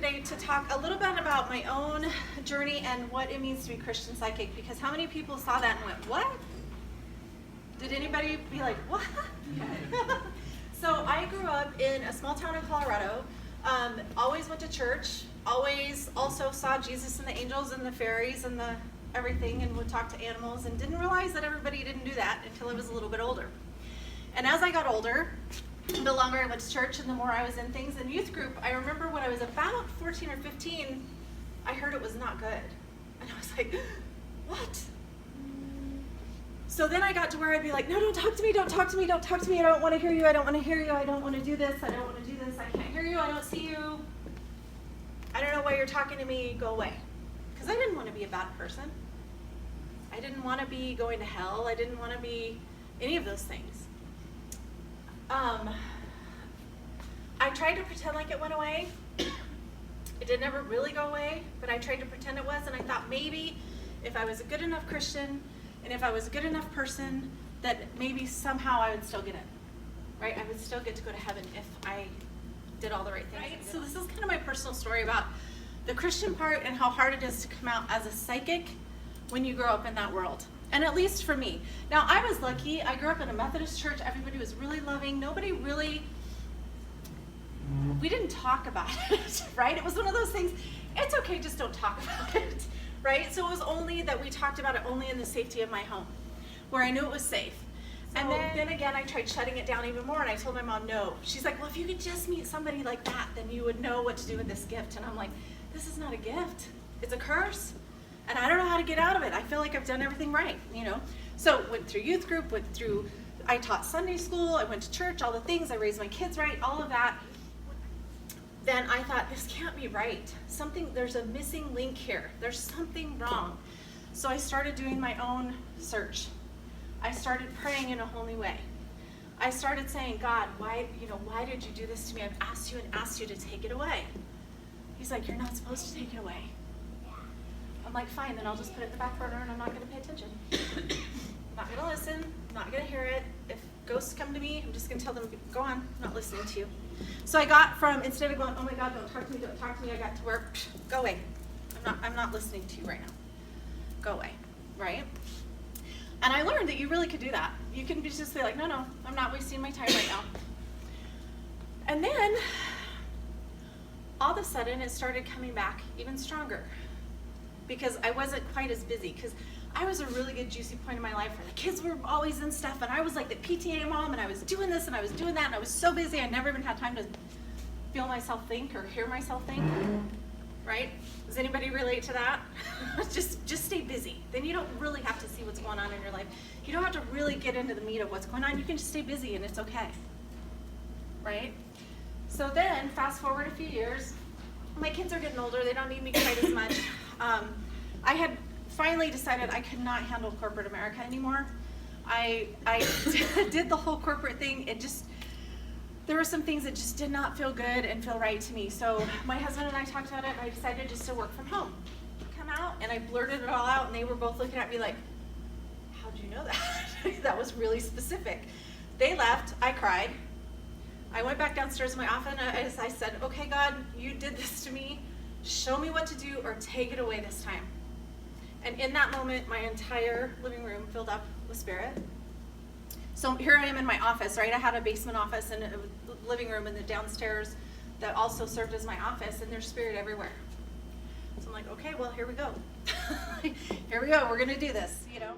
today to talk a little bit about my own journey and what it means to be Christian psychic, because how many people saw that and went, what? Did anybody be like, what? So I grew up in a small town in Colorado, always went to church, always also saw Jesus and the angels and the fairies and the everything, and would talk to animals, and didn't realize that everybody didn't do that until I was a little bit older. And as I got older, the longer I went to church and the more I was in things in youth group, I remember when I was about 14 or 15, I heard it was not good. And I was like, what? So then I got to where I'd be like, no, don't talk to me, don't talk to me, don't talk to me, I don't want to hear you, I don't want to hear you, I don't want to do this, I don't want to do this, I can't hear you, I don't see you, I don't know why you're talking to me, go away. Because I didn't want to be a bad person. I didn't want to be going to hell, I didn't want to be any of those things. I tried to pretend like it went away. It didn't ever really go away, but I tried to pretend it was, and I thought maybe if I was a good enough Christian, and if I was a good enough person, that maybe somehow I would still get it, right? I would still get to go to heaven if I did all the right things. Right? So this is kind of my personal story about the Christian part and how hard it is to come out as a psychic when you grow up in that world. And at least for me. Now, I was lucky. I grew up in a Methodist church. Everybody was really loving. Nobody really, we didn't talk about it, right? It was one of those things, it's okay, just don't talk about it, right? So it was only that we talked about it only in the safety of my home, where I knew it was safe. So and then again, I tried shutting it down even more, and I told my mom no. She's like, well, if you could just meet somebody like that, then you would know what to do with this gift. And I'm like, this is not a gift. It's a curse. And I don't know how to get out of it. I feel like I've done everything right, you know? So went through youth group, I taught Sunday school, I went to church, all the things, I raised my kids right, all of that. Then I thought, this can't be right. There's a missing link here. There's something wrong. So I started doing my own search. I started praying in a whole new way. I started saying, God, why did you do this to me? I've asked you and asked you to take it away. He's like, you're not supposed to take it away. I'm like, fine, then I'll just put it in the back burner and I'm not going to pay attention. I'm not going to listen. I'm not going to hear it. If ghosts come to me, I'm just going to tell them, go on, I'm not listening to you. So I got from, instead of going, oh my God, don't talk to me, I got to where, go away. I'm not listening to you right now. Go away, right? And I learned that you really could do that. You can just be like, no, I'm not wasting my time right now. And then, all of a sudden, it started coming back even stronger, because I wasn't quite as busy, because I was a really good juicy point in my life where the kids were always in stuff, and I was like the PTA mom, and I was doing this and I was doing that, and I was so busy I never even had time to feel myself think or hear myself think, right? Does anybody relate to that? just stay busy. Then you don't really have to see what's going on in your life. You don't have to really get into the meat of what's going on. You can just stay busy and it's okay, right? So then, fast forward a few years, my kids are getting older, they don't need me quite as much. I had finally decided I could not handle corporate America anymore. I did the whole corporate thing. There were some things that just did not feel good and feel right to me. So my husband and I talked about it, and I decided just to work from home. Come out, and I blurted it all out, and they were both looking at me like, how'd you know that? That was really specific. They left, I cried. I went back downstairs in my office, and I said, okay, God, you did this to me. Show me what to do or take it away this time. And in that moment, my entire living room filled up with spirit. So here I am in my office, right? I had a basement office and a living room in the downstairs that also served as my office, and there's spirit everywhere. So I'm like, okay, well, here we go. Here we go, we're gonna do this, you know?